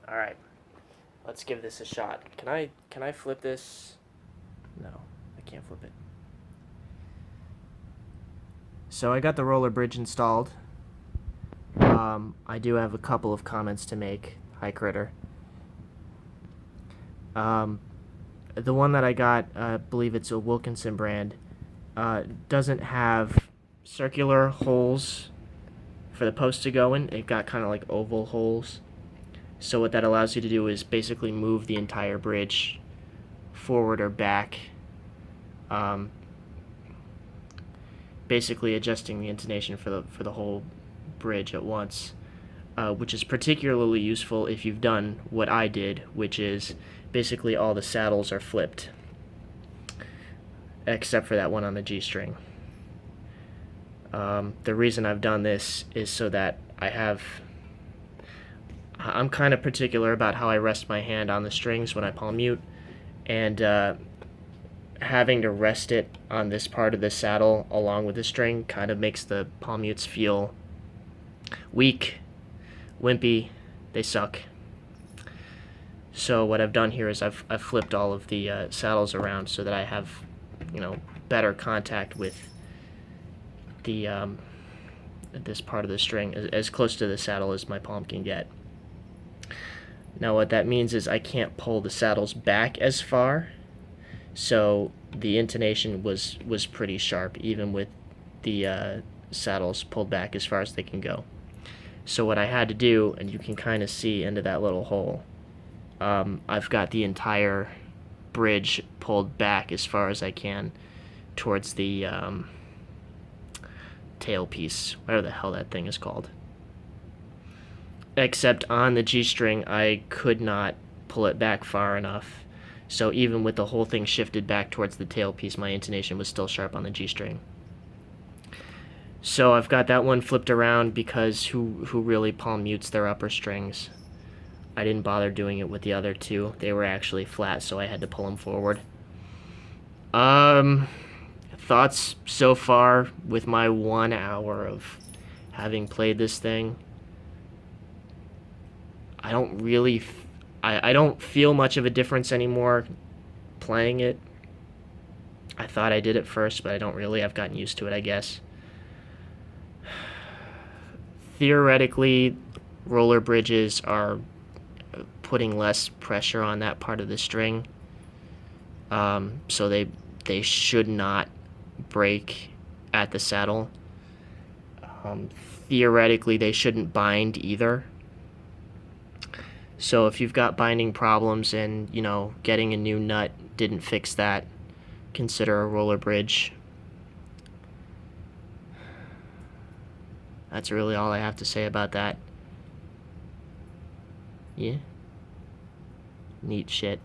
All right, let's give this a shot. Can I flip this? No, I can't flip it. So I got the roller bridge installed. I do have a couple of comments to make. Hi, Critter. The one that I got, I believe it's a Wilkinson brand, doesn't have circular holes for the post to go in. It got kind of like oval holes. So what that allows you to do is basically move the entire bridge forward or back, um, basically adjusting the intonation for the whole bridge at once, which is particularly useful if you've done what I did, which is basically all the saddles are flipped, except for that one on the G string. The reason I've done this is so that I'm kind of particular about how I rest my hand on the strings when I palm mute, and having to rest it on this part of the saddle along with the string kind of makes the palm mutes feel weak, wimpy, they suck. So what I've done here is I've flipped all of the saddles around so that I have, better contact with the this part of the string, as close to the saddle as my palm can get. Now what that means is I can't pull the saddles back as far, so the intonation was pretty sharp, even with the saddles pulled back as far as they can go. So what I had to do, and you can kind of see into that little hole, I've got the entire bridge pulled back as far as I can towards the tailpiece, whatever the hell that thing is called. Except on the G string, I could not pull it back far enough. So even with the whole thing shifted back towards the tailpiece, my intonation was still sharp on the G string. So I've got that one flipped around because who really palm mutes their upper strings? I didn't bother doing it with the other two. They were actually flat, so I had to pull them forward. Thoughts so far with my 1 hour of having played this thing? I don't feel much of a difference anymore playing it. I thought I did at first, but I don't really. I've gotten used to it, I guess. Theoretically, roller bridges are putting less pressure on that part of the string, so they should not break at the saddle. Theoretically, they shouldn't bind either. So if you've got binding problems and, getting a new nut didn't fix that, consider a roller bridge. That's really all I have to say about that. Yeah. Neat shit.